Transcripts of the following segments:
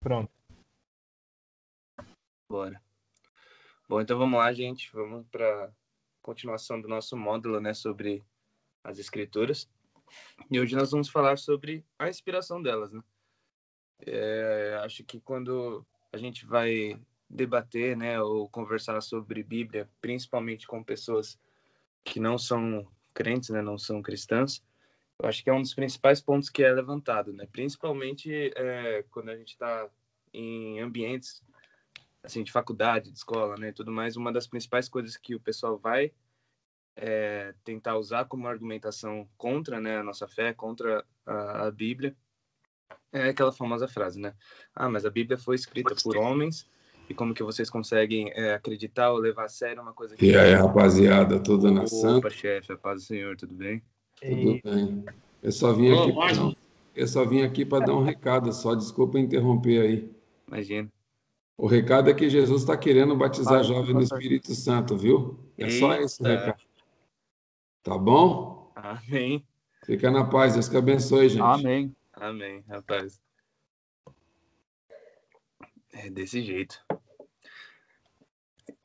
Pronto. Bora. Bom, então vamos lá, gente. Vamos para continuação do nosso módulo, né, sobre as escrituras. E hoje nós vamos falar sobre a inspiração delas, né? Acho que quando a gente vai debater, né, ou conversar sobre Bíblia, principalmente com pessoas que não são crentes, né, não são cristãs, eu acho que é um dos principais pontos que é levantado, né? Principalmente quando a gente está em ambientes assim, de faculdade, de escola, né, tudo mais, uma das principais coisas que o pessoal vai tentar usar como argumentação contra, né, a nossa fé, contra a Bíblia, é aquela famosa frase, né? Ah, mas a Bíblia foi escrita por homens, e como que vocês conseguem acreditar ou levar a sério uma coisa que... E aí, rapaziada, tudo na Opa, santa? chefe, a paz do Senhor, tudo bem? Tudo bem. Eu só vim aqui para dar um recado, só desculpa interromper aí. Imagina. O recado é que Jesus está querendo batizar jovem no Espírito Santo, viu? É só esse o Eita. recado. Tá bom? Amém. Fica na paz, Deus que abençoe, gente. Amém. Amém, rapaz. É desse jeito.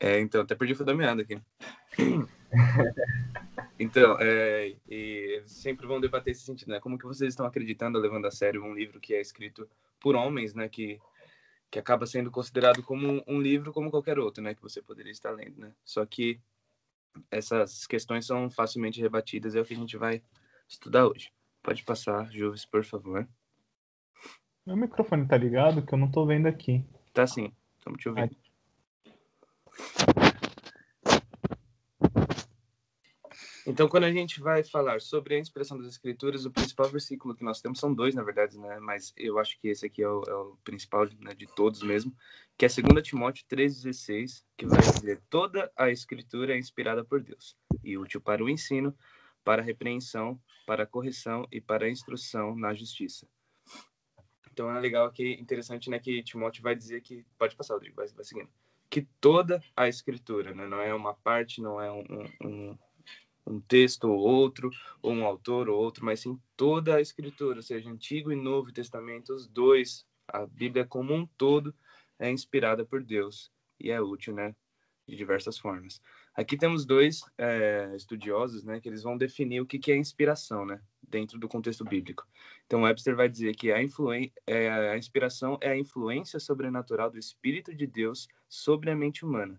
Então, até perdi o fio da meada aqui. Então, e eles sempre vão debater esse sentido, né? Como que vocês estão acreditando, levando a sério um livro que é escrito por homens, né? Que acaba sendo considerado como um livro como qualquer outro, né? Que você poderia estar lendo, né? Só que essas questões são facilmente rebatidas, é o que a gente vai estudar hoje. Pode passar, Juves, por favor. Meu microfone tá ligado que eu não tô vendo aqui. Tá sim, estamos te ouvindo. Então, quando a gente vai falar sobre a inspiração das Escrituras, o principal versículo que nós temos são dois, na verdade, né? Mas eu acho que esse aqui é o principal, né, de todos mesmo, que é 2 Timóteo 3,16, que vai dizer: toda a Escritura é inspirada por Deus e útil para o ensino, para a repreensão, para a correção e para a instrução na justiça. Então, é legal aqui, interessante, né, que Timóteo vai dizer que... Pode passar, Rodrigo, vai seguindo. Que toda a Escritura, né? Não é uma parte, não é um texto ou outro, ou um autor ou outro, mas sim toda a Escritura, ou seja, Antigo e Novo Testamento, os dois, a Bíblia como um todo, é inspirada por Deus e é útil, né, de diversas formas. Aqui temos dois estudiosos, né, que eles vão definir o que é inspiração, né, dentro do contexto bíblico. Então, Webster vai dizer que a inspiração é a influência sobrenatural do Espírito de Deus sobre a mente humana,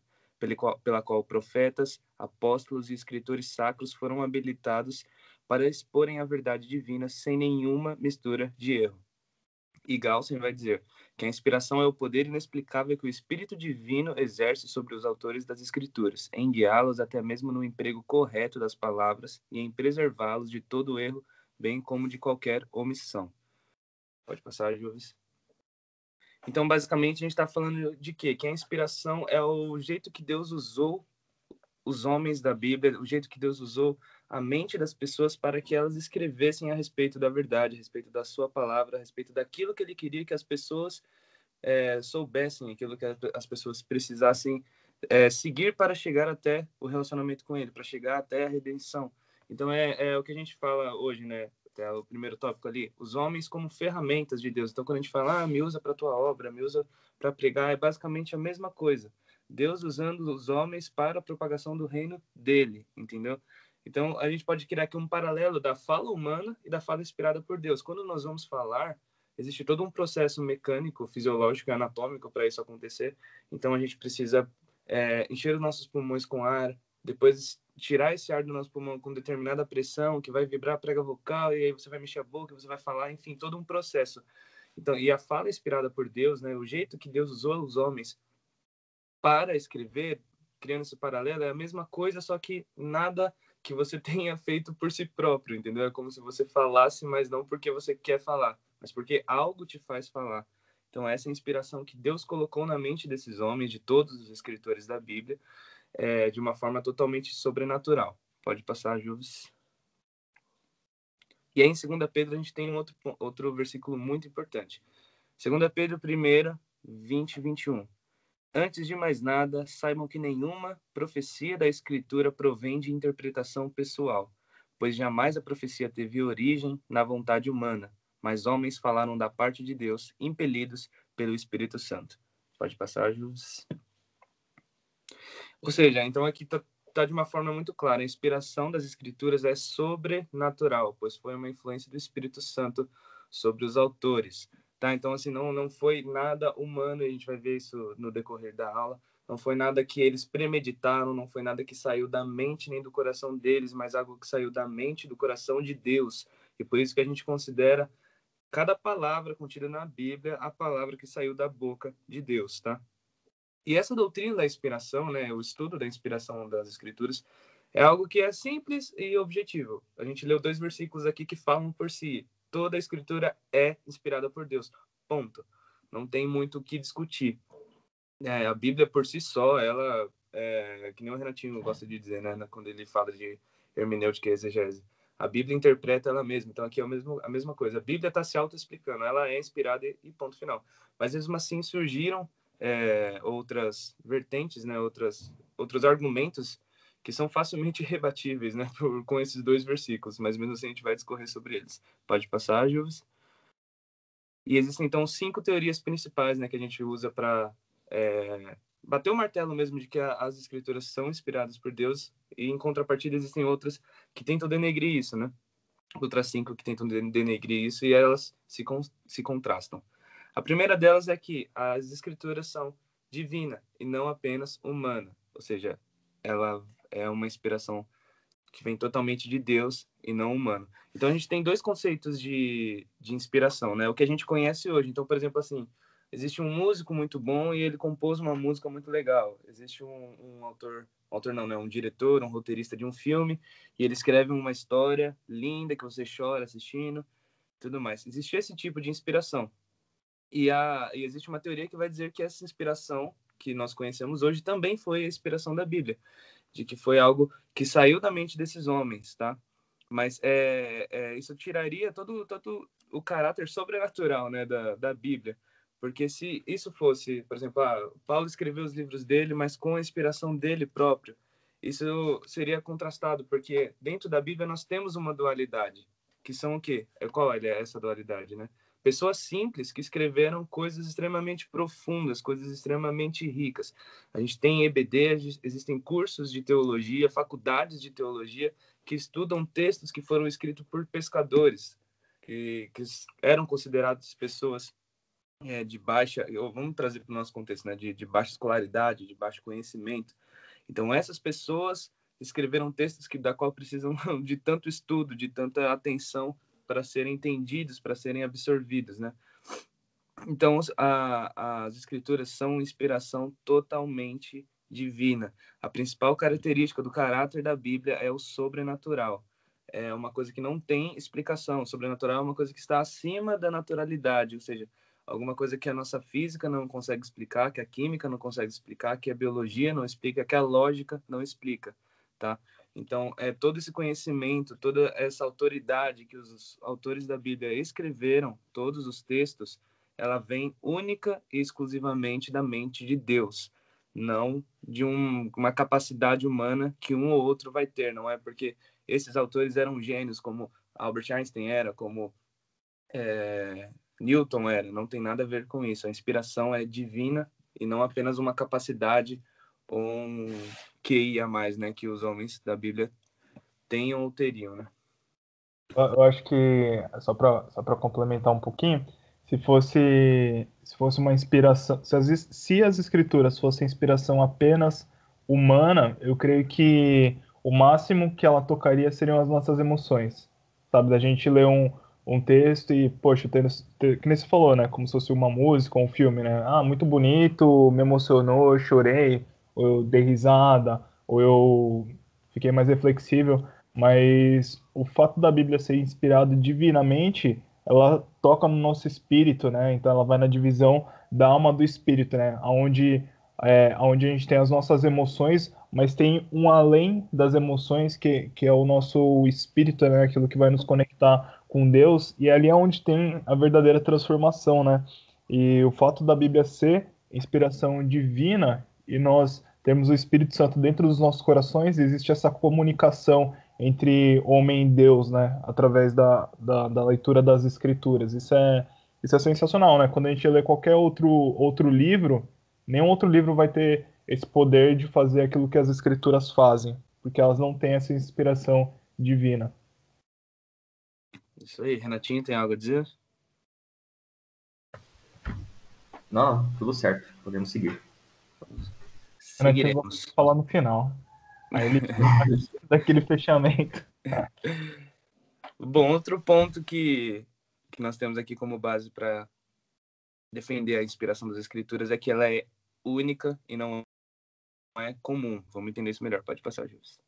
pela qual profetas, apóstolos e escritores sacros foram habilitados para exporem a verdade divina sem nenhuma mistura de erro. E Galsen vai dizer que a inspiração é o poder inexplicável que o Espírito Divino exerce sobre os autores das Escrituras, em guiá-los até mesmo no emprego correto das palavras e em preservá-los de todo erro, bem como de qualquer omissão. Pode passar, Juves. Então, basicamente, a gente está falando de quê? Que a inspiração é o jeito que Deus usou os homens da Bíblia, o jeito que Deus usou a mente das pessoas para que elas escrevessem a respeito da verdade, a respeito da sua palavra, a respeito daquilo que ele queria que as pessoas soubessem, aquilo que as pessoas precisassem seguir para chegar até o relacionamento com ele, para chegar até a redenção. Então, é o que a gente fala hoje, né? Até o primeiro tópico ali, os homens como ferramentas de Deus. Então, quando a gente fala, me usa para a tua obra, me usa para pregar, é basicamente a mesma coisa. Deus usando os homens para a propagação do reino dele, entendeu? Então, a gente pode criar aqui um paralelo da fala humana e da fala inspirada por Deus. Quando nós vamos falar, existe todo um processo mecânico, fisiológico e anatômico para isso acontecer. Então, a gente precisa encher os nossos pulmões com ar, depois tirar esse ar do nosso pulmão com determinada pressão, que vai vibrar a prega vocal, e aí você vai mexer a boca, você vai falar, enfim, todo um processo. Então, e a fala inspirada por Deus, né, o jeito que Deus usou os homens para escrever, criando esse paralelo, é a mesma coisa, só que nada que você tenha feito por si próprio, entendeu? É como se você falasse, mas não porque você quer falar, mas porque algo te faz falar. Então, essa inspiração que Deus colocou na mente desses homens, de todos os escritores da Bíblia, de uma forma totalmente sobrenatural. Pode passar, Juves. E aí, em 2 Pedro, a gente tem um outro versículo muito importante. 2 Pedro 1, 20 e 21. Antes de mais nada, saibam que nenhuma profecia da Escritura provém de interpretação pessoal, pois jamais a profecia teve origem na vontade humana, mas homens falaram da parte de Deus, impelidos pelo Espírito Santo. Pode passar, Jus. Ou seja, então aqui tá de uma forma muito clara. A inspiração das Escrituras é sobrenatural, pois foi uma influência do Espírito Santo sobre os autores. Tá? Então, assim, não foi nada humano, a gente vai ver isso no decorrer da aula. Não foi nada que eles premeditaram, não foi nada que saiu da mente nem do coração deles, mas algo que saiu da mente e do coração de Deus. E por isso que a gente considera cada palavra contida na Bíblia a palavra que saiu da boca de Deus, tá? E essa doutrina da inspiração, né, o estudo da inspiração das Escrituras, é algo que é simples e objetivo. A gente leu 2 versículos aqui que falam por si. Toda a Escritura é inspirada por Deus. Ponto. Não tem muito o que discutir. A Bíblia por si só, ela que nem o Renatinho gosta de dizer, né, quando ele fala de hermenêutica e exegese. A Bíblia interpreta ela mesma. Então aqui é a mesma coisa. A Bíblia está se auto-explicando. Ela é inspirada e ponto final. Mas mesmo assim surgiram outras vertentes, né, outros argumentos que são facilmente rebatíveis, né, com esses 2 versículos, mas mesmo assim a gente vai discorrer sobre eles. Pode passar, Juves? E existem, então, 5 teorias principais, né, que a gente usa para bater o martelo mesmo de que as Escrituras são inspiradas por Deus, e em contrapartida existem outras que tentam denegrir isso, né? Outras 5 que tentam denegrir isso, e elas se contrastam. A primeira delas é que as Escrituras são divina e não apenas humana, ou seja, ela é uma inspiração que vem totalmente de Deus e não humana. Então a gente tem 2 conceitos de inspiração, né? O que a gente conhece hoje. Então, por exemplo, assim, existe um músico muito bom e ele compôs uma música muito legal. Existe um autor não, né? Um diretor, um roteirista de um filme, e ele escreve uma história linda que você chora assistindo, tudo mais. Existe esse tipo de inspiração. E existe uma teoria que vai dizer que essa inspiração que nós conhecemos hoje também foi a inspiração da Bíblia, de que foi algo que saiu da mente desses homens, tá? Mas isso tiraria todo o caráter sobrenatural, né, da Bíblia, porque se isso fosse, por exemplo, Paulo escreveu os livros dele, mas com a inspiração dele próprio, isso seria contrastado, porque dentro da Bíblia nós temos uma dualidade, que são o quê? Qual é essa dualidade, né? Pessoas simples que escreveram coisas extremamente profundas, coisas extremamente ricas. A gente tem EBD, existem cursos de teologia, faculdades de teologia que estudam textos que foram escritos por pescadores, que eram considerados pessoas de baixa, vamos trazer para o nosso contexto, né, de baixa escolaridade, de baixo conhecimento. Então, essas pessoas escreveram textos da qual precisam de tanto estudo, de tanta atenção para serem entendidos, para serem absorvidos, né? Então, as Escrituras são inspiração totalmente divina. A principal característica do caráter da Bíblia é o sobrenatural. É uma coisa que não tem explicação. O sobrenatural é uma coisa que está acima da naturalidade, ou seja, alguma coisa que a nossa física não consegue explicar, que a química não consegue explicar, que a biologia não explica, que a lógica não explica, tá? Então, todo esse conhecimento, toda essa autoridade que os autores da Bíblia escreveram, todos os textos, ela vem única e exclusivamente da mente de Deus, não de uma capacidade humana que um ou outro vai ter. Não é porque esses autores eram gênios, como Albert Einstein era, como Newton era. Não tem nada a ver com isso. A inspiração é divina e não apenas uma capacidade ou um QI a mais, né, que os homens da Bíblia tenham ou teriam, né? Eu acho que, só para complementar um pouquinho, se fosse uma inspiração, se as escrituras fossem inspiração apenas humana, eu creio que o máximo que ela tocaria seriam as nossas emoções, sabe? Da gente ler um texto e, poxa, que nem você falou, né? Como se fosse uma música ou um filme, né? Ah, muito bonito, me emocionou, eu chorei, ou eu dei risada, ou eu fiquei mais reflexível. Mas o fato da Bíblia ser inspirada divinamente, ela toca no nosso espírito, né? Então ela vai na divisão da alma do espírito, né? Onde a gente tem as nossas emoções, mas tem um além das emoções que é o nosso espírito, né? Aquilo que vai nos conectar com Deus, e ali é onde tem a verdadeira transformação, né? E o fato da Bíblia ser inspiração divina e nós temos o Espírito Santo dentro dos nossos corações, existe essa comunicação entre homem e Deus, né? Através da leitura das Escrituras. Isso isso é sensacional, né? Quando a gente lê qualquer outro livro, nenhum outro livro vai ter esse poder de fazer aquilo que as escrituras fazem, porque elas não têm essa inspiração divina. Isso aí. Renatinho, tem algo a dizer? Não, tudo certo. Podemos seguir. Renatinho vai Seguiremos. falar no final. Aí ele daquele fechamento. Bom, outro ponto que nós temos aqui como base para defender a inspiração das escrituras é que ela é única e não é comum. Vamos entender isso melhor. Pode passar, Gilson.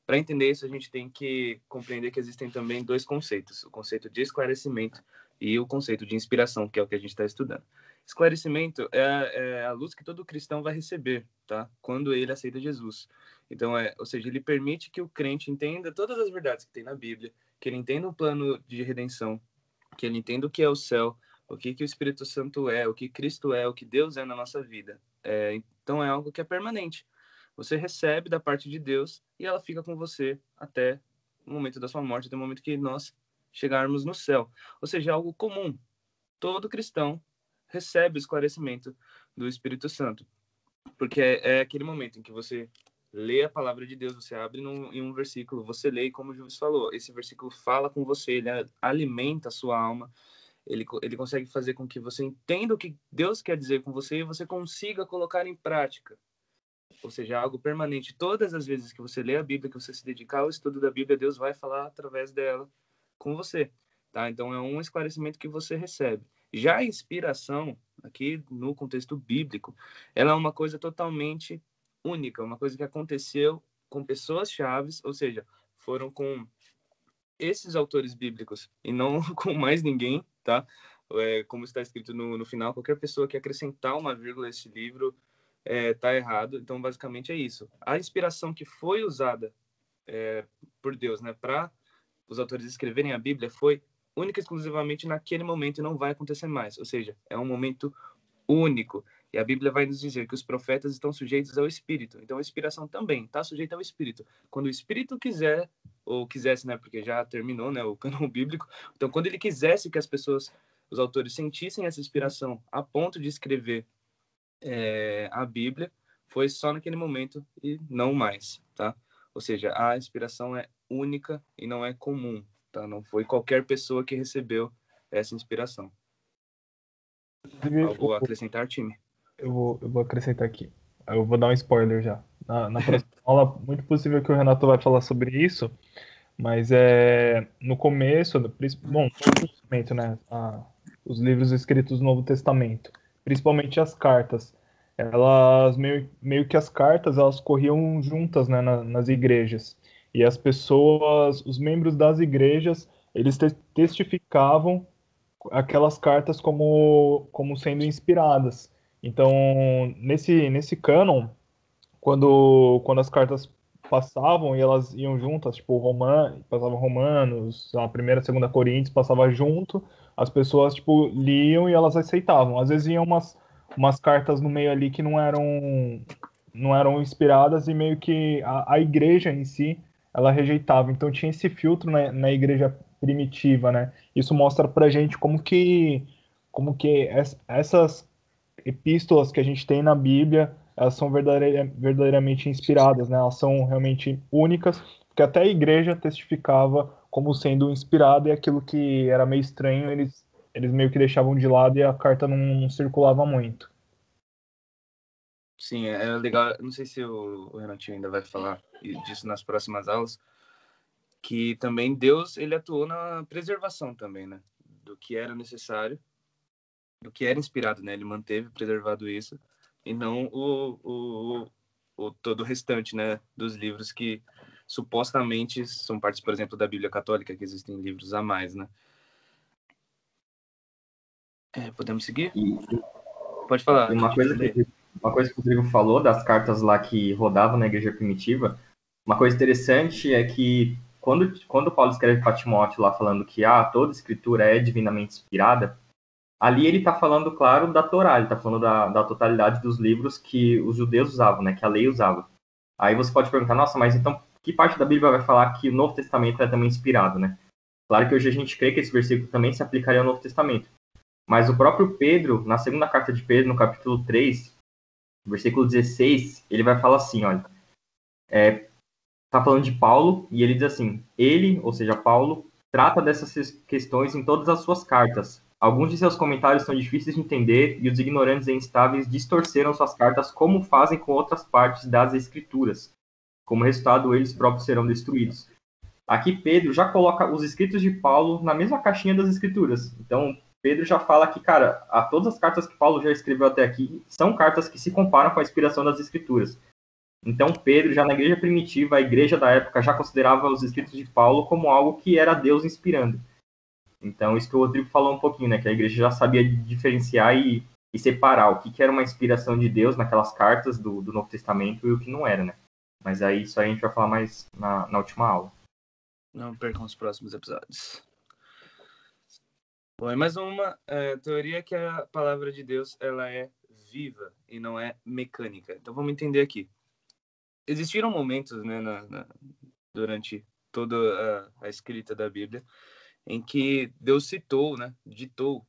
Para entender isso, a gente tem que compreender que existem também dois conceitos: o conceito de esclarecimento e o conceito de inspiração, que é o que a gente está estudando. Esclarecimento é a luz que todo cristão vai receber, tá? Quando ele aceita Jesus. Então, ou seja, ele permite que o crente entenda todas as verdades que tem na Bíblia, que ele entenda o plano de redenção, que ele entenda o que é o céu, o que o Espírito Santo é, o que Cristo é, o que Deus é na nossa vida. Então, é algo que é permanente. Você recebe da parte de Deus e ela fica com você até o momento da sua morte, até o momento que nós chegarmos no céu. Ou seja, é algo comum. Todo cristão recebe o esclarecimento do Espírito Santo. Porque é aquele momento em que você lê a palavra de Deus, você abre em um versículo, você lê, e como o Juiz falou, esse versículo fala com você, ele alimenta a sua alma, ele consegue fazer com que você entenda o que Deus quer dizer com você e você consiga colocar em prática. Ou seja, algo permanente. Todas as vezes que você lê a Bíblia, que você se dedicar ao estudo da Bíblia, Deus vai falar através dela com você, tá? Então, é um esclarecimento que você recebe. Já a inspiração, aqui no contexto bíblico, ela é uma coisa totalmente única, uma coisa que aconteceu com pessoas chaves, ou seja, foram com esses autores bíblicos e não com mais ninguém, tá? Como está escrito no final, qualquer pessoa que acrescentar uma vírgula a esse livro tá errado. Então, basicamente é isso. A inspiração que foi usada por Deus, né, para os autores escreverem a Bíblia foi única e exclusivamente naquele momento e não vai acontecer mais. Ou seja, é um momento único. E a Bíblia vai nos dizer que os profetas estão sujeitos ao Espírito. Então, a inspiração também está sujeita ao Espírito. Quando o Espírito quiser, ou quisesse, né, porque já terminou, né, o cânon bíblico. Então, quando ele quisesse que as pessoas, os autores, sentissem essa inspiração a ponto de escrever a Bíblia, foi só naquele momento e não mais, tá? Ou seja, a inspiração é única e não é comum, tá? Não foi qualquer pessoa que recebeu essa inspiração. Algo a acrescentar, time? Eu vou acrescentar aqui. Eu vou dar um spoiler já. Na próxima aula, muito possível que o Renato vai falar sobre isso, mas no começo, no Novo Testamento, né? Os livros escritos do Novo Testamento, principalmente as cartas, elas meio que as cartas elas corriam juntas, né, nas igrejas. E as pessoas, os membros das igrejas, eles testificavam aquelas cartas como sendo inspiradas. Então, nesse cânon, quando as cartas passavam e elas iam juntas, tipo, passava Romanos, a primeira, segunda Coríntios, passava junto, as pessoas, tipo, liam e elas aceitavam. Às vezes iam umas cartas no meio ali que não eram inspiradas e meio que a igreja em si, ela rejeitava. Então tinha esse filtro na igreja primitiva, né? Isso mostra pra gente como que essas epístolas que a gente tem na Bíblia, elas são verdadeiramente inspiradas, né? Elas são realmente únicas, porque até a igreja testificava como sendo inspirada e aquilo que era meio estranho, eles meio que deixavam de lado e a carta não circulava muito. Sim, é legal. Não sei se o Renatinho ainda vai falar disso nas próximas aulas, que também Deus, ele atuou na preservação também, né? Do que era necessário, do que era inspirado, né? Ele manteve preservado isso, e não todo o restante, né? Dos livros que supostamente são partes, por exemplo, da Bíblia Católica, que existem livros a mais, né? Podemos seguir? Pode falar. E uma coisa que o Rodrigo falou das cartas lá que rodavam na igreja primitiva, uma coisa interessante é que quando Paulo escreve para Timóteo lá falando que toda escritura é divinamente inspirada, ali ele está falando, claro, da Torá, ele está falando da totalidade dos livros que os judeus usavam, né, que a lei usava. Aí você pode perguntar, nossa, mas então que parte da Bíblia vai falar que o Novo Testamento é também inspirado, né? Claro que hoje a gente crê que esse versículo também se aplicaria ao Novo Testamento. Mas o próprio Pedro, na segunda carta de Pedro, no capítulo 3, versículo 16, ele vai falar assim, olha, tá falando de Paulo, e ele diz assim, ele, ou seja, Paulo, trata dessas questões em todas as suas cartas. Alguns de seus comentários são difíceis de entender, e os ignorantes e instáveis distorceram suas cartas como fazem com outras partes das Escrituras. Como resultado, eles próprios serão destruídos. Aqui Pedro já coloca os escritos de Paulo na mesma caixinha das Escrituras. Então, Pedro já fala que, cara, todas as cartas que Paulo já escreveu até aqui são cartas que se comparam com a inspiração das Escrituras. Então, Pedro, já na igreja primitiva, a igreja da época já considerava os escritos de Paulo como algo que era Deus inspirando. Então, isso que o Rodrigo falou um pouquinho, né? Que a igreja já sabia diferenciar e separar o que era uma inspiração de Deus naquelas cartas do Novo Testamento e o que não era, né? Mas aí, isso aí a gente vai falar mais na última aula. Não percam os próximos episódios. Bom, e mais uma teoria que a palavra de Deus ela é viva e não é mecânica. Então, vamos entender aqui. Existiram momentos, né, durante toda a escrita da Bíblia em que Deus citou, né, ditou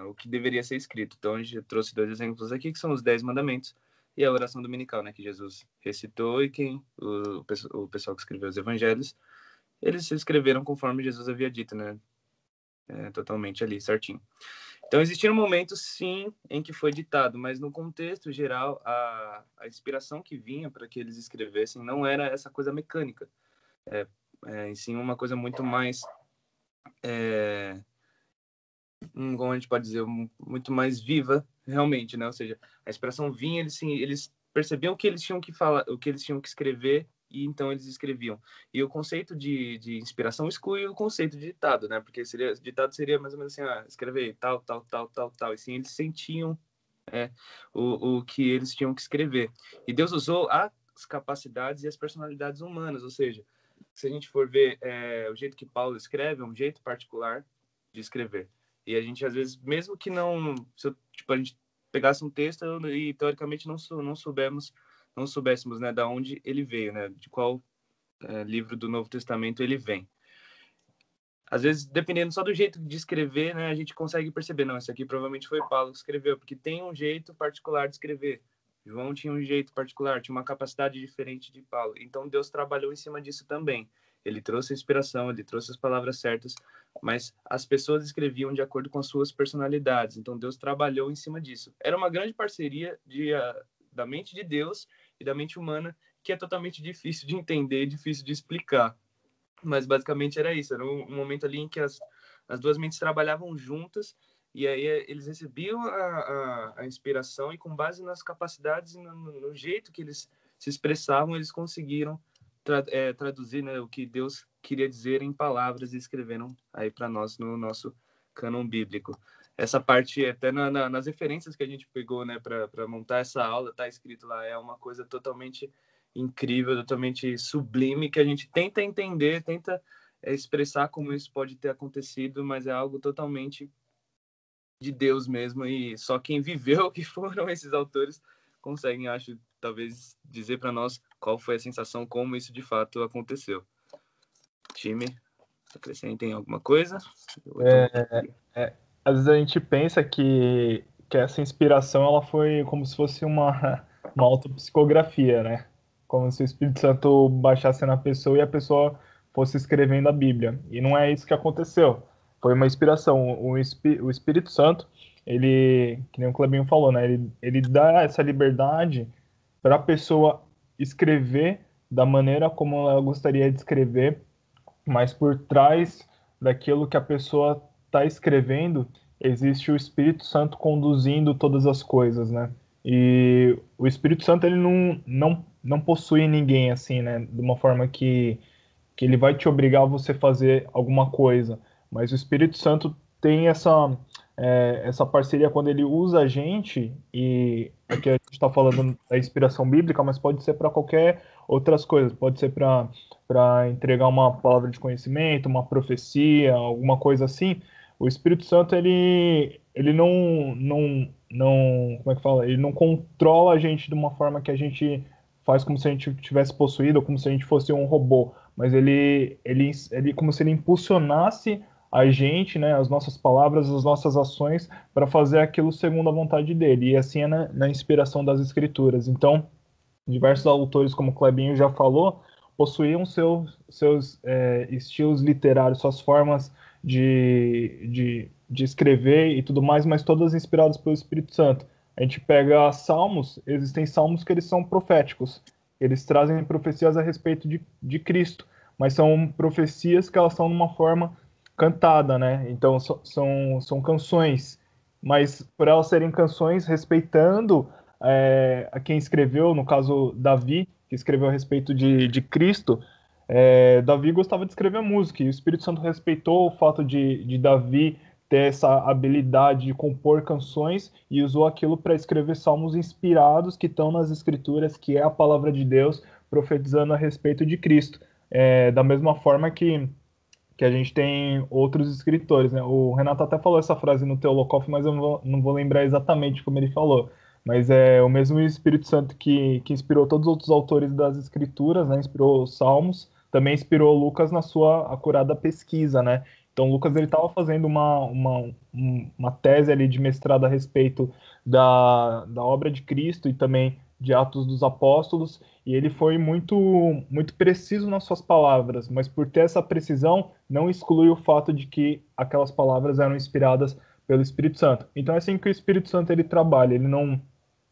o que deveria ser escrito. Então, a gente trouxe 2 exemplos aqui, que são os 10 mandamentos e a oração dominical, né, que Jesus recitou e o pessoal que escreveu os evangelhos, eles escreveram conforme Jesus havia dito, né, totalmente ali, certinho. Então, existiram momentos, sim, em que foi ditado, mas no contexto geral, a inspiração que vinha para que eles escrevessem não era essa coisa mecânica, em sim uma coisa muito mais, como a gente pode dizer, muito mais viva, realmente, né? Ou seja, a inspiração vinha, eles percebiam o que eles tinham que falar, o que eles tinham que escrever, e então eles escreviam. E o conceito de inspiração exclui o conceito de ditado, né? Porque ditado seria mais ou menos assim, escrever tal, tal, tal, tal, tal. E sim, eles sentiam o que eles tinham que escrever. E Deus usou as capacidades e as personalidades humanas, ou seja, se a gente for ver o jeito que Paulo escreve, é um jeito particular de escrever. E a gente, às vezes, mesmo que não... a gente pegasse um texto e, teoricamente, não soubéssemos, né, da onde ele veio, né, de qual livro do Novo Testamento ele vem. Às vezes, dependendo só do jeito de escrever, né, a gente consegue perceber, não, esse aqui provavelmente foi Paulo que escreveu, porque tem um jeito particular de escrever. João tinha um jeito particular, tinha uma capacidade diferente de Paulo. Então, Deus trabalhou em cima disso também. Ele trouxe a inspiração, ele trouxe as palavras certas, mas as pessoas escreviam de acordo com as suas personalidades. Então, Deus trabalhou em cima disso. Era uma grande parceria da mente de Deus e da mente humana, que é totalmente difícil de entender, difícil de explicar. Mas, basicamente, era isso. Era um momento ali em que as duas mentes trabalhavam juntas, e aí eles recebiam a inspiração, e com base nas capacidades e no jeito que eles se expressavam, eles conseguiram traduzir, né, o que Deus queria dizer em palavras e escreveram aí para nós no nosso cânon bíblico. Essa parte, até nas referências que a gente pegou, né, para montar essa aula, tá escrito lá, é uma coisa totalmente incrível, totalmente sublime, que a gente tenta entender, tenta expressar como isso pode ter acontecido, mas é algo totalmente de Deus mesmo, e só quem viveu que foram esses autores conseguem, acho, talvez dizer para nós qual foi a sensação, como isso de fato aconteceu. Time, acrescentem alguma coisa? Às vezes a gente pensa que essa inspiração ela foi como se fosse uma autopsicografia, né? Como se o Espírito Santo baixasse na pessoa e a pessoa fosse escrevendo a Bíblia. E não é isso que aconteceu. Foi uma inspiração. O Espírito Santo, ele, que nem o Clebinho falou, né? Ele dá essa liberdade para a pessoa escrever da maneira como ela gostaria de escrever, mas por trás daquilo que a pessoa está escrevendo, existe o Espírito Santo conduzindo todas as coisas, né? E o Espírito Santo, ele não possui ninguém, assim, né? De uma forma que ele vai te obrigar a você fazer alguma coisa. Mas o Espírito Santo tem essa parceria quando ele usa a gente, e aqui a gente está falando da inspiração bíblica, mas pode ser para qualquer outras coisas. Pode ser para entregar uma palavra de conhecimento, uma profecia, alguma coisa assim. O Espírito Santo, ele não, como é que fala? Ele não controla a gente de uma forma que a gente faz como se a gente tivesse possuído, ou como se a gente fosse um robô. mas ele como se ele impulsionasse a gente, né, as nossas palavras, as nossas ações, para fazer aquilo segundo a vontade dele. E assim é na inspiração das Escrituras. Então, diversos autores, como o Clebinho já falou, possuíam seus estilos literários, suas formas de escrever e tudo mais, mas todas inspiradas pelo Espírito Santo. A gente pega salmos, existem salmos que eles são proféticos, eles trazem profecias a respeito de Cristo, mas são profecias que elas são numa forma cantada, né? Então são canções, mas por elas serem canções respeitando a quem escreveu, no caso Davi, que escreveu a respeito de Cristo, Davi gostava de escrever música, e o Espírito Santo respeitou o fato de Davi ter essa habilidade de compor canções e usou aquilo para escrever salmos inspirados que estão nas Escrituras, que é a palavra de Deus, profetizando a respeito de Cristo. Da mesma forma que a gente tem outros escritores, né? O Renato até falou essa frase no Teolocoff, mas eu não vou lembrar exatamente como ele falou. Mas é o mesmo Espírito Santo que inspirou todos os outros autores das Escrituras, né? Inspirou os Salmos, também inspirou Lucas na sua acurada pesquisa, né? Então, Lucas ele estava fazendo uma tese ali de mestrado a respeito da obra de Cristo e também de Atos dos Apóstolos, e ele foi muito preciso nas suas palavras, mas por ter essa precisão, não exclui o fato de que aquelas palavras eram inspiradas pelo Espírito Santo. Então é assim que o Espírito Santo ele trabalha, ele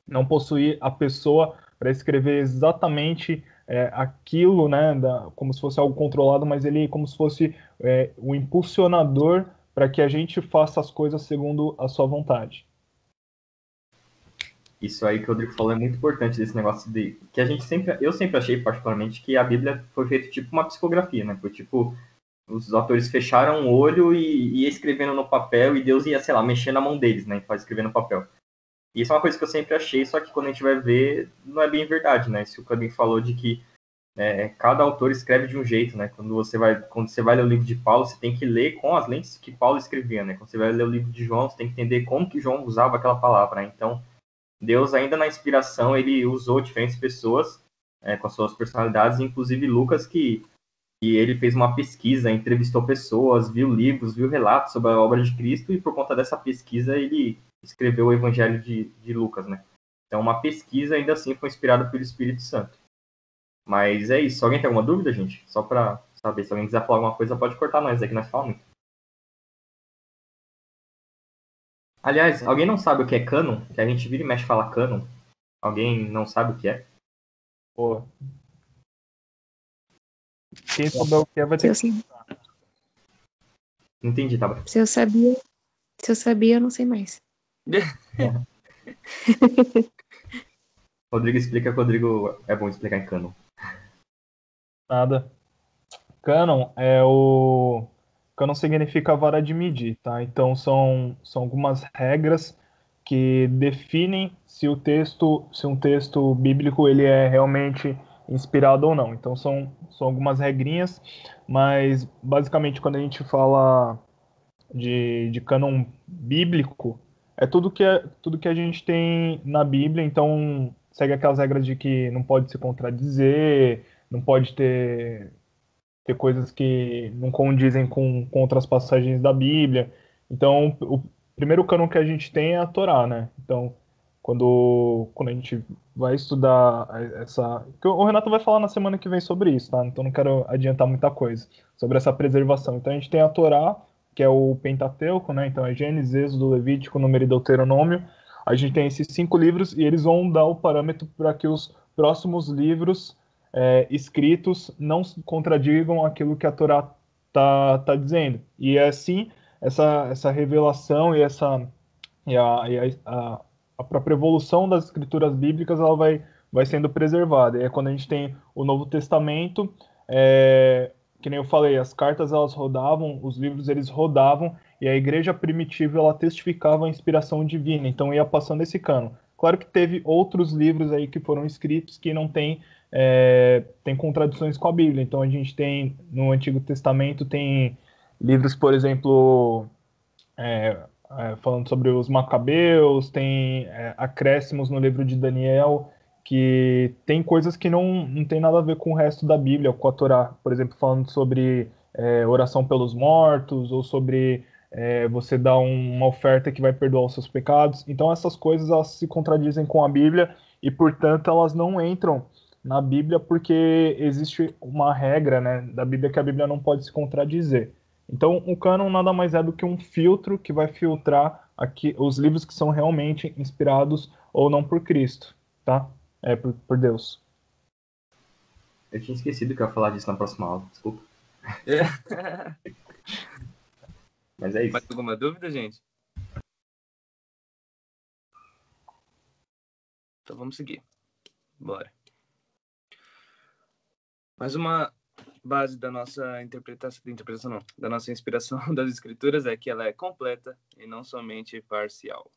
não possui a pessoa para escrever exatamente aquilo, né, como se fosse algo controlado, mas ele como se fosse o impulsionador para que a gente faça as coisas segundo a sua vontade. Isso aí que o Rodrigo falou é muito importante, desse negócio de que eu sempre achei particularmente que a Bíblia foi feita tipo uma psicografia, né? Foi tipo os autores fecharam o olho e ia escrevendo no papel e Deus ia, sei lá, mexendo na mão deles, né? Para escrever no papel. E isso é uma coisa que eu sempre achei, só que quando a gente vai ver, não é bem verdade, né? Isso que o Clebinho falou de que cada autor escreve de um jeito, né? Quando você vai ler o livro de Paulo, você tem que ler com as lentes que Paulo escrevia, né? Quando você vai ler o livro de João, você tem que entender como que João usava aquela palavra, né? Então, Deus, ainda na inspiração, ele usou diferentes pessoas com as suas personalidades, inclusive Lucas, que ele fez uma pesquisa, entrevistou pessoas, viu livros, viu relatos sobre a obra de Cristo, e por conta dessa pesquisa ele escreveu o Evangelho de Lucas, né? Então, uma pesquisa ainda assim foi inspirada pelo Espírito Santo. Mas é isso. Alguém tem alguma dúvida, gente? Só para saber, se alguém quiser falar alguma coisa, pode cortar nós, é que nós falamos muito. Aliás, alguém não sabe o que é cânon? Que a gente vira e mexe e fala cânon. Alguém não sabe o que é? Pô. Quem souber o que é vai ter que... Não entendi, tá bom. Se eu sabia, eu não sei mais. Rodrigo explica que o Rodrigo é bom explicar em cânon. Nada. Cânon Cânon significa vara de medir, tá? Então são algumas regras que definem se um texto bíblico ele é realmente inspirado ou não. Então são algumas regrinhas, mas basicamente quando a gente fala de cânon bíblico, é tudo que a gente tem na Bíblia, então segue aquelas regras de que não pode se contradizer, não pode ter coisas que não condizem com outras passagens da Bíblia. Então, o primeiro cânon que a gente tem é a Torá, né? Então, quando a gente vai estudar o Renato vai falar na semana que vem sobre isso, tá? Então não quero adiantar muita coisa sobre essa preservação. Então a gente tem a Torá, que é o Pentateuco, né? Então é Gênesis, Êxodo, Levítico, Número e Deuteronômio. A gente tem esses 5 livros e eles vão dar o parâmetro para que os próximos livros escritos não contradigam aquilo que a Torá tá dizendo. E é assim, essa revelação e a própria evolução das escrituras bíblicas ela vai sendo preservada. E é quando a gente tem o Novo Testamento, que nem eu falei, as cartas elas rodavam, os livros eles rodavam, e a igreja primitiva ela testificava a inspiração divina, então ia passando esse cano. Claro que teve outros livros aí que foram escritos que não tem contradições com a Bíblia. Então a gente tem, no Antigo Testamento, tem livros, por exemplo, falando sobre os Macabeus, tem acréscimos no livro de Daniel, que tem coisas que não tem nada a ver com o resto da Bíblia, com a Torá. Por exemplo, falando sobre oração pelos mortos, ou sobre você dar uma oferta que vai perdoar os seus pecados. Então, essas coisas elas se contradizem com a Bíblia e, portanto, elas não entram na Bíblia porque existe uma regra, né, da Bíblia que a Bíblia não pode se contradizer. Então, o cânon nada mais é do que um filtro que vai filtrar aqui os livros que são realmente inspirados ou não por Cristo, tá? Por Deus. Eu tinha esquecido que eu ia falar disso na próxima aula, desculpa. Mas é isso. Mais alguma dúvida, gente? Então vamos seguir. Bora. Mais uma base da nossa interpretação não, da nossa inspiração das escrituras é que ela é completa e não somente parcial.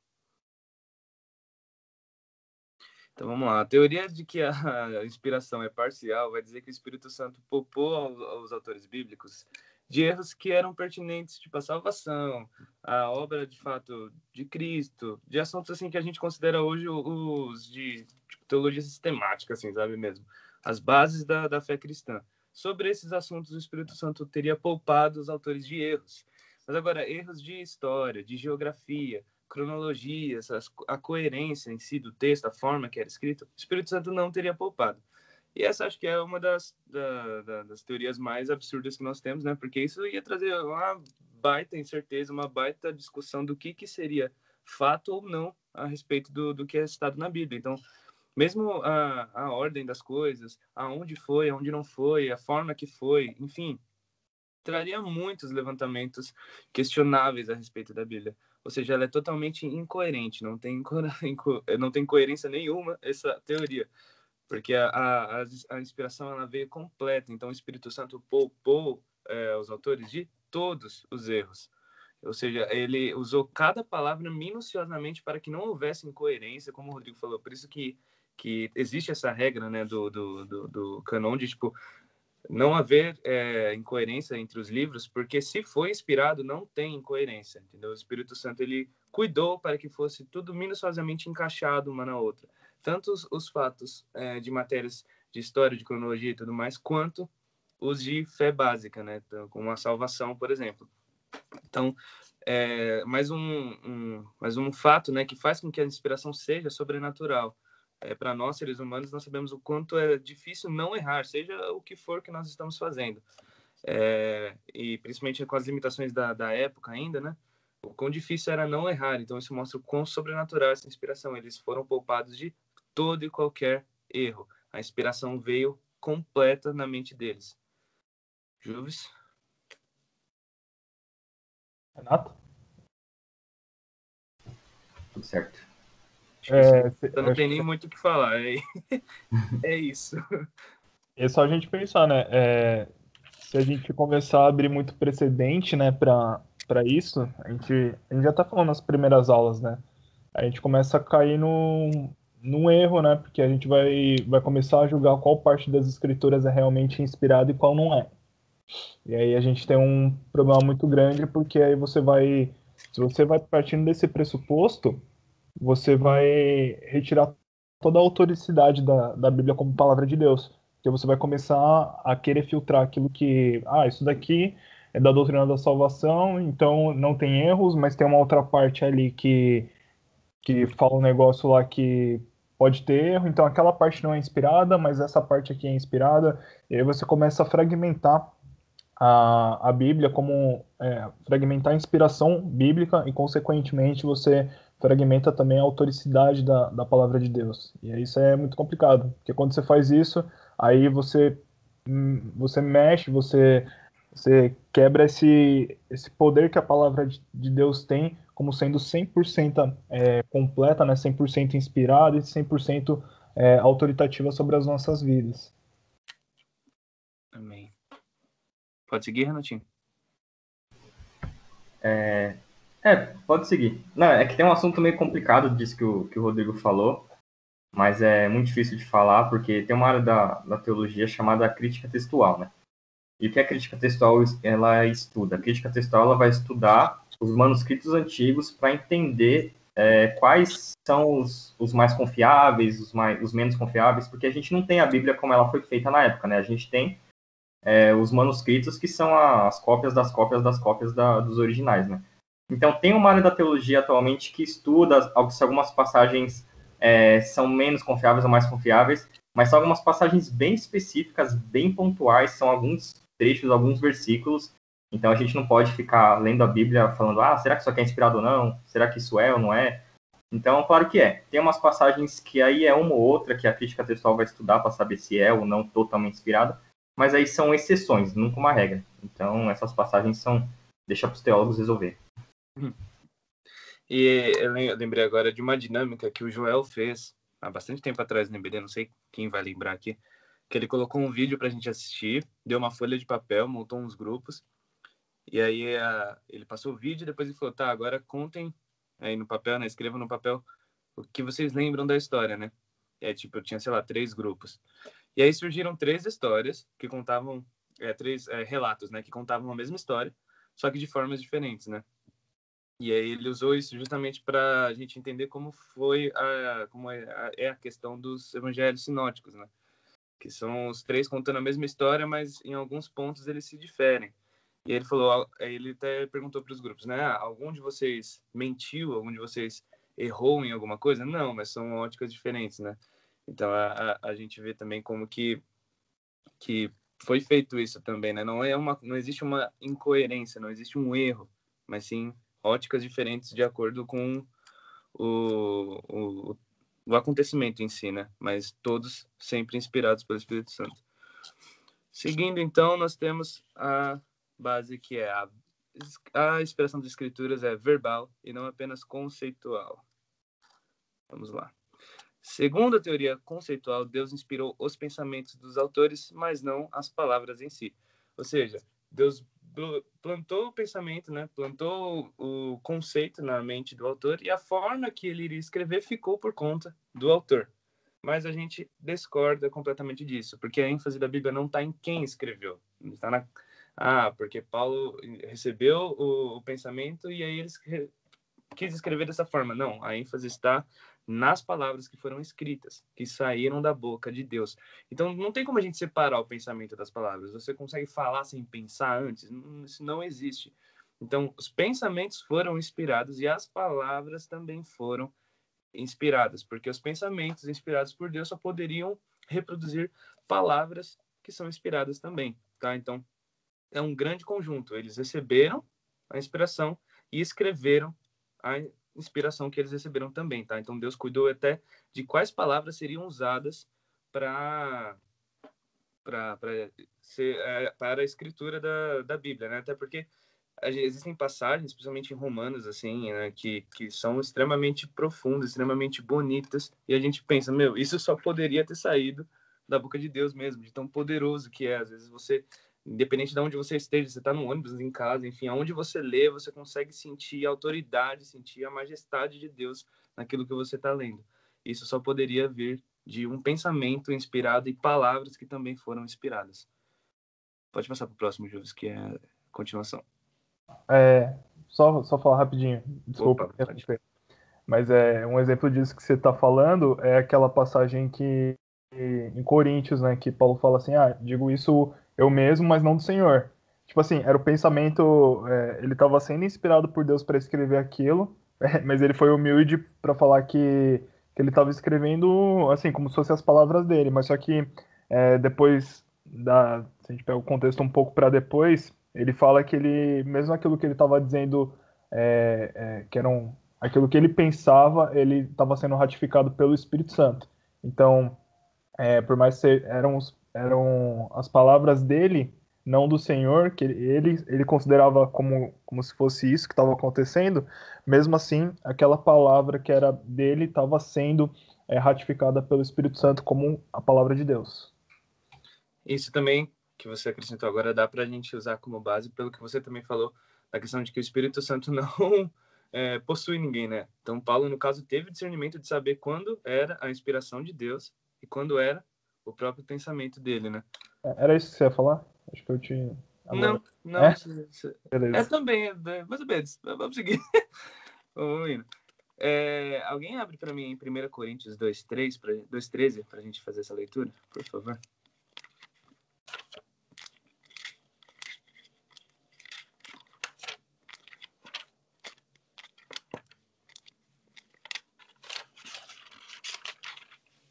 Então vamos lá. A teoria de que a inspiração é parcial vai dizer que o Espírito Santo poupou aos autores bíblicos de erros que eram pertinentes, tipo a salvação, a obra de fato de Cristo, de assuntos assim que a gente considera hoje os de tipo, teologia sistemática, assim, sabe mesmo? As bases da fé cristã. Sobre esses assuntos, o Espírito Santo teria poupado os autores de erros. Mas agora, erros de história, de geografia, cronologias, a coerência em si do texto, a forma que era escrito, o Espírito Santo não teria poupado. E essa acho que é uma das teorias mais absurdas que nós temos, né? Porque isso ia trazer uma baita incerteza, uma baita discussão do que seria fato ou não a respeito do que é citado na Bíblia. Então, mesmo a ordem das coisas, aonde foi, aonde não foi, a forma que foi, enfim, traria muitos levantamentos questionáveis a respeito da Bíblia. Ou seja, ela é totalmente incoerente, não tem coerência nenhuma essa teoria. Porque a inspiração ela veio completa, então o Espírito Santo poupou os autores de todos os erros. Ou seja, ele usou cada palavra minuciosamente para que não houvesse incoerência, como o Rodrigo falou. Por isso que existe essa regra, né, do canon de, tipo, não haver incoerência entre os livros, porque se foi inspirado, não tem incoerência, entendeu? O Espírito Santo, ele cuidou para que fosse tudo minuciosamente encaixado uma na outra. Tanto os fatos de matérias de história, de cronologia e tudo mais, quanto os de fé básica, né? Então, como a salvação, por exemplo. Então, mais um fato, né, que faz com que a inspiração seja sobrenatural. Para nós, seres humanos, nós sabemos o quanto é difícil não errar, seja o que for que nós estamos fazendo. E principalmente com as limitações da época ainda, né? O quão difícil era não errar. Então, isso mostra o quão sobrenatural é essa inspiração. Eles foram poupados de todo e qualquer erro. A inspiração veio completa na mente deles. Juves? Renato? Tudo certo. Eu não tenho nem muito o que falar. É isso. É só a gente pensar, né? Se a gente começar a abrir muito precedente, né, para isso, a gente já tá falando nas primeiras aulas, né? A gente começa a cair num erro, né? Porque a gente vai começar a julgar qual parte das escrituras é realmente inspirada e qual não é. E aí a gente tem um problema muito grande, porque aí se você vai partindo desse pressuposto, você vai retirar toda a autoricidade da Bíblia como palavra de Deus. Porque você vai começar a querer filtrar aquilo que, isso daqui é da doutrina da salvação, então não tem erros, mas tem uma outra parte ali que fala um negócio lá que pode ter erro, então aquela parte não é inspirada, mas essa parte aqui é inspirada, e aí você começa a fragmentar a Bíblia fragmentar a inspiração bíblica e, consequentemente, você fragmenta também a autoricidade da palavra de Deus. E isso é muito complicado, porque quando você faz isso, aí você mexe, você quebra esse poder que a palavra de Deus tem como sendo 100% completa, né, 100% inspirada e 100% autoritativa sobre as nossas vidas. Amém. Pode seguir, Renatinho? Pode seguir. Não, é que tem um assunto meio complicado disso que o Rodrigo falou, mas é muito difícil de falar, porque tem uma área da teologia chamada crítica textual, né? E o que a crítica textual ela estuda? A crítica textual ela vai estudar os manuscritos antigos para entender quais são os mais confiáveis, os menos confiáveis, porque a gente não tem a Bíblia como ela foi feita na época, né? A gente tem os manuscritos que são as cópias das cópias das cópias dos originais, né? Então, tem uma área da teologia atualmente que estuda se algumas passagens são menos confiáveis ou mais confiáveis, mas são algumas passagens bem específicas, bem pontuais, são alguns trechos, alguns versículos. Então, a gente não pode ficar lendo a Bíblia falando, será que isso aqui é inspirado ou não? Será que isso é ou não é? Então, claro que é. Tem umas passagens que aí é uma ou outra que a crítica textual vai estudar para saber se é ou não totalmente inspirada, mas aí são exceções, nunca uma regra. Então, essas passagens deixa para os teólogos resolver. E eu lembrei agora de uma dinâmica que o Joel fez há bastante tempo atrás no MBD, não sei quem vai lembrar aqui, que ele colocou um vídeo para a gente assistir, deu uma folha de papel, montou uns grupos, e aí ele passou o vídeo e depois ele falou, tá, agora contem aí no papel, né, escrevam no papel o que vocês lembram da história, né? Tipo, eu tinha, sei lá, 3 grupos. E aí surgiram 3 histórias que contavam, 3 relatos, né, que contavam a mesma história, só que de formas diferentes, né? E aí ele usou isso justamente para a gente entender como foi como é a questão dos evangelhos sinóticos, né? Que são os 3 contando a mesma história, mas em alguns pontos eles se diferem. E ele falou, ele até perguntou para os grupos, né? Algum de vocês mentiu? Algum de vocês errou em alguma coisa? Não, mas são óticas diferentes, né? Então a gente vê também como que foi feito isso também, né? Não existe uma incoerência, não existe um erro, mas sim óticas diferentes de acordo com o acontecimento em si, né? Mas todos sempre inspirados pelo Espírito Santo. Seguindo, então, nós temos a base que é a inspiração das Escrituras é verbal e não apenas conceitual. Vamos lá. Segundo a teoria conceitual, Deus inspirou os pensamentos dos autores, mas não as palavras em si. Ou seja, Deus plantou o pensamento, né? Plantou o conceito na mente do autor e a forma que ele iria escrever ficou por conta do autor. Mas a gente discorda completamente disso, porque a ênfase da Bíblia não está em quem escreveu. Está porque Paulo recebeu o pensamento e aí ele quis escrever dessa forma. Não, a ênfase está nas palavras que foram escritas, que saíram da boca de Deus. Então, não tem como a gente separar o pensamento das palavras. Você consegue falar sem pensar antes? Isso não existe. Então, os pensamentos foram inspirados e as palavras também foram inspiradas, porque os pensamentos inspirados por Deus só poderiam reproduzir palavras que são inspiradas também, tá? Então, é um grande conjunto. Eles receberam a inspiração e escreveram a inspiração que eles receberam também, tá? Então, Deus cuidou até de quais palavras seriam usadas para a escritura da Bíblia, né? Até porque existem passagens, principalmente em Romanos, assim, né, que são extremamente profundas, extremamente bonitas, e a gente pensa, isso só poderia ter saído da boca de Deus mesmo, de tão poderoso que é. Às vezes você, independente de onde você esteja, você está no ônibus, em casa, enfim, aonde você lê, você consegue sentir a autoridade, sentir a majestade de Deus naquilo que você está lendo. Isso só poderia vir de um pensamento inspirado e palavras que também foram inspiradas. Pode passar para o próximo, Júlio, que é a continuação. Só falar rapidinho, desculpa. Opa, pode. Mas um exemplo disso que você está falando é aquela passagem que em Coríntios, né, que Paulo fala assim, digo isso eu mesmo, mas não do Senhor. Tipo assim, era o pensamento, ele estava sendo inspirado por Deus para escrever aquilo, mas ele foi humilde para falar que ele estava escrevendo assim, como se fossem as palavras dele, mas só que depois, se a gente pega o contexto um pouco para depois, ele fala que ele, mesmo aquilo que ele estava dizendo, que eram aquilo que ele pensava, ele estava sendo ratificado pelo Espírito Santo. Então, por mais que eram as palavras dele, não do Senhor, que ele considerava como se fosse isso que estava acontecendo, mesmo assim, aquela palavra que era dele estava sendo ratificada pelo Espírito Santo como a palavra de Deus. Isso também, que você acrescentou agora, dá para a gente usar como base, pelo que você também falou, da questão de que o Espírito Santo não possui ninguém, né? Então, Paulo, no caso, teve discernimento de saber quando era a inspiração de Deus e quando era o próprio pensamento dele, né? Era isso que você ia falar? Acho que eu te... Agora... Não. Beleza. Também, mais ou menos. Vamos seguir. Vamos indo. Alguém abre para mim em 1 Coríntios 2:13 para a gente fazer essa leitura, por favor?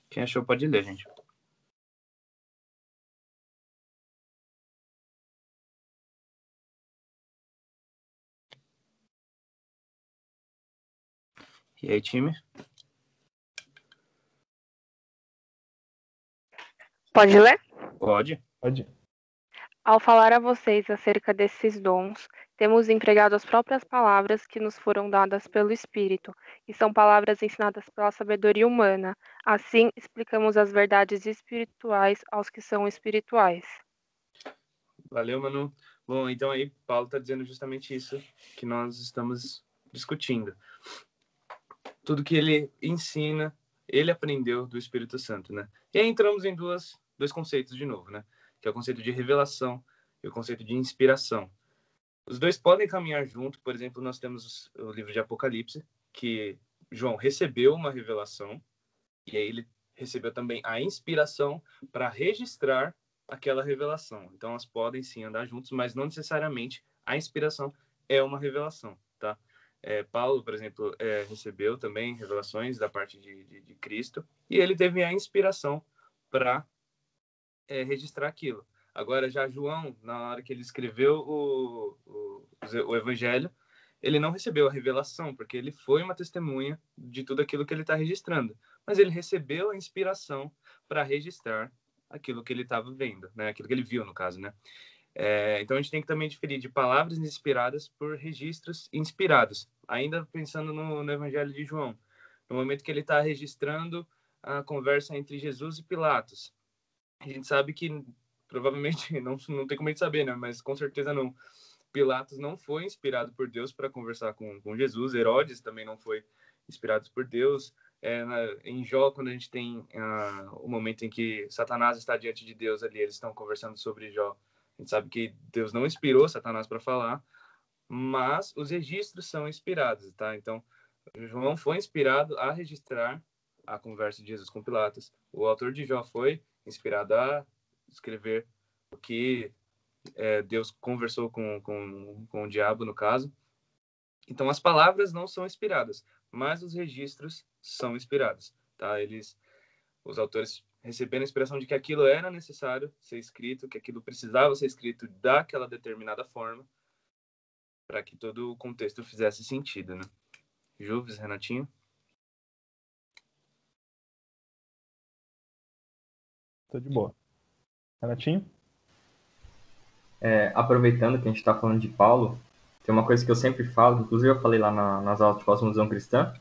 Quem achou pode ler, gente. E aí, time? Pode ler? Pode. Ao falar a vocês acerca desses dons, temos empregado as próprias palavras que nos foram dadas pelo Espírito, e são palavras ensinadas pela sabedoria humana. Assim, explicamos as verdades espirituais aos que são espirituais. Valeu, Manu. Bom, então aí Paulo está dizendo justamente isso que nós estamos discutindo. Tudo que ele ensina, ele aprendeu do Espírito Santo, né? E aí entramos em dois conceitos de novo, né? Que é o conceito de revelação e o conceito de inspiração. Os dois podem caminhar junto. Por exemplo, nós temos o livro de Apocalipse, que João recebeu uma revelação, e aí ele recebeu também a inspiração para registrar aquela revelação. Então, elas podem sim andar juntos, mas não necessariamente a inspiração é uma revelação, tá? Paulo, por exemplo, recebeu também revelações da parte de Cristo, e ele teve a inspiração para registrar aquilo. Agora, já João, na hora que ele escreveu o Evangelho, ele não recebeu a revelação, porque ele foi uma testemunha de tudo aquilo que ele está registrando. Mas ele recebeu a inspiração para registrar aquilo que ele estava vendo, né? Aquilo que ele viu, no caso, né? Então, a gente tem que também diferir de palavras inspiradas por registros inspirados. Ainda pensando no Evangelho de João, no momento que ele está registrando a conversa entre Jesus e Pilatos. A gente sabe que, provavelmente, não tem como a gente saber, né? Mas com certeza não. Pilatos não foi inspirado por Deus para conversar com Jesus. Herodes também não foi inspirado por Deus. Em Jó, quando a gente tem o momento em que Satanás está diante de Deus ali, eles estão conversando sobre Jó. A gente sabe que Deus não inspirou Satanás para falar, mas os registros são inspirados, tá? Então, João foi inspirado a registrar a conversa de Jesus com Pilatos. O autor de Jó foi inspirado a escrever o que Deus conversou com o diabo, no caso. Então, as palavras não são inspiradas, mas os registros são inspirados, tá? Os autores receberam a inspiração de que aquilo era necessário ser escrito, que aquilo precisava ser escrito daquela determinada forma, para que todo o contexto fizesse sentido, né? Juves, Renatinho? Tô de boa. Renatinho? Aproveitando que a gente está falando de Paulo, tem uma coisa que eu sempre falo, inclusive eu falei lá nas aulas de cosmovisão cristã,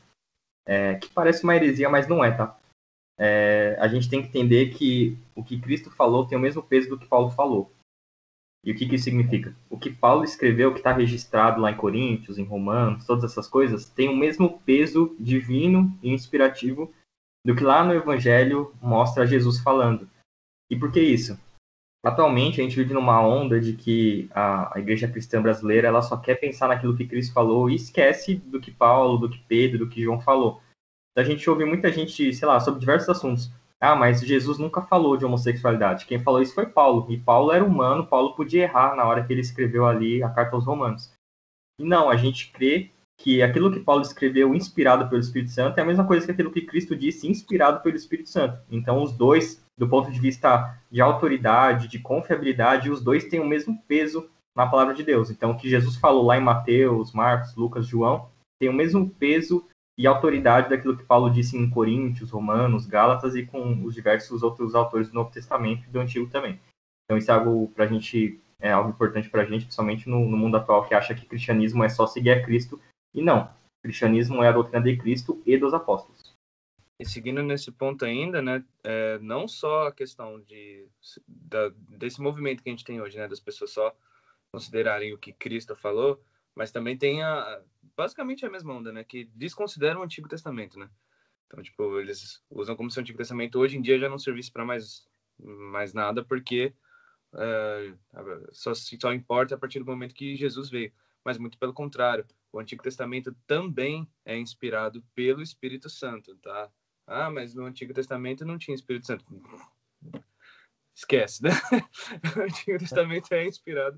que parece uma heresia, mas não é, tá? A gente tem que entender que o que Cristo falou tem o mesmo peso do que Paulo falou. E o que isso significa? O que Paulo escreveu, que está registrado lá em Coríntios, em Romanos, todas essas coisas, tem o mesmo peso divino e inspirativo do que lá no Evangelho mostra Jesus falando. E por que isso? Atualmente, a gente vive numa onda de que a igreja cristã brasileira ela só quer pensar naquilo que Cristo falou e esquece do que Paulo, do que Pedro, do que João falou. Então, a gente ouve muita gente, sei lá, sobre diversos assuntos. Mas Jesus nunca falou de homossexualidade. Quem falou isso foi Paulo. E Paulo era humano, Paulo podia errar na hora que ele escreveu ali a carta aos Romanos. E não, a gente crê que aquilo que Paulo escreveu inspirado pelo Espírito Santo é a mesma coisa que aquilo que Cristo disse inspirado pelo Espírito Santo. Então, os dois, do ponto de vista de autoridade, de confiabilidade, os dois têm o mesmo peso na palavra de Deus. Então, o que Jesus falou lá em Mateus, Marcos, Lucas, João, tem o mesmo peso e autoridade daquilo que Paulo disse em Coríntios, Romanos, Gálatas e com os diversos outros autores do Novo Testamento e do Antigo também. Então, isso é algo pra gente, é algo importante pra gente, principalmente no mundo atual que acha que cristianismo é só seguir a Cristo. E não, o cristianismo é a doutrina de Cristo e dos apóstolos. E seguindo nesse ponto ainda, né, não só a questão desse movimento que a gente tem hoje, né, das pessoas só considerarem o que Cristo falou, mas também tem basicamente a mesma onda, né, que desconsideram o Antigo Testamento, né. Então, tipo, eles usam como se o Antigo Testamento hoje em dia já não servisse para mais nada, porque só importa a partir do momento que Jesus veio. Mas muito pelo contrário, o Antigo Testamento também é inspirado pelo Espírito Santo, tá? Ah, mas no Antigo Testamento não tinha Espírito Santo. Esquece, né? O Antigo Testamento é inspirado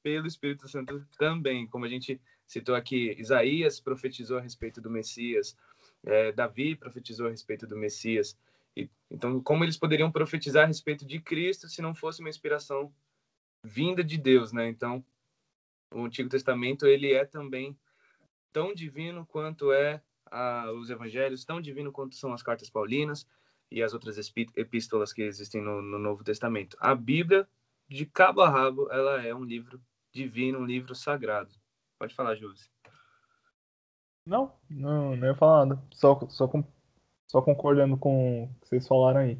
pelo Espírito Santo também. Como a gente citou aqui, Isaías profetizou a respeito do Messias, Davi profetizou a respeito do Messias. Então, como eles poderiam profetizar a respeito de Cristo se não fosse uma inspiração vinda de Deus, né? Então, o Antigo Testamento, ele é também tão divino quanto os evangelhos, tão divino quanto são as cartas paulinas e as outras epístolas que existem no Novo Testamento. A Bíblia, de cabo a rabo, ela é um livro divino, um livro sagrado. Pode falar, Júlio. Não ia falar nada. Só concordando com o que vocês falaram aí.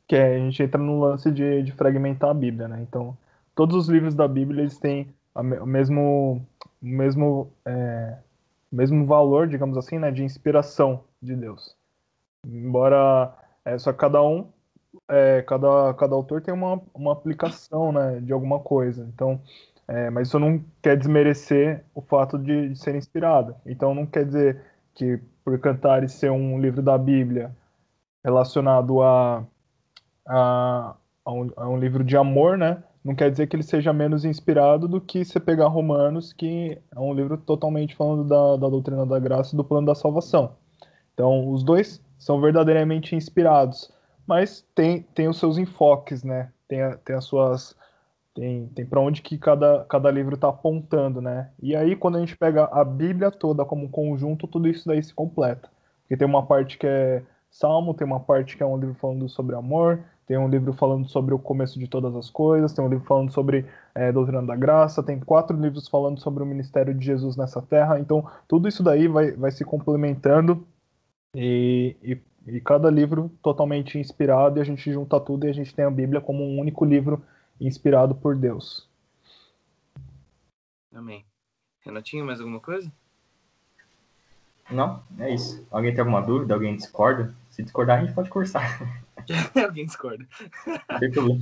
Que a gente entra no lance de fragmentar a Bíblia, né? Então, todos os livros da Bíblia, eles têm o mesmo valor, digamos assim, né? De inspiração de Deus. Embora só cada autor tem uma aplicação, né, de alguma coisa. Então, mas isso não quer desmerecer o fato de ser inspirado. Então, não quer dizer que por Cantares ser um livro da Bíblia relacionado a um livro de amor, né, não quer dizer que ele seja menos inspirado do que você pegar Romanos, que é um livro totalmente falando da doutrina da graça e do plano da salvação. Então, os dois são verdadeiramente inspirados, mas tem os seus enfoques, né? Tem as suas tem para onde que cada livro está apontando, né? E aí quando a gente pega a Bíblia toda como um conjunto, tudo isso daí se completa. Porque tem uma parte que é Salmo, tem uma parte que é um livro falando sobre amor, tem um livro falando sobre o começo de todas as coisas, tem um livro falando sobre doutrina da graça, tem 4 livros falando sobre o ministério de Jesus nessa terra. Então, tudo isso daí vai se complementando e cada livro totalmente inspirado, e a gente junta tudo e a gente tem a Bíblia como um único livro inspirado por Deus. Amém. Renatinho, mais alguma coisa? Não, é isso. Alguém tem alguma dúvida? Alguém discorda? Se discordar, a gente pode cursar. Alguém discorda. Não tem problema.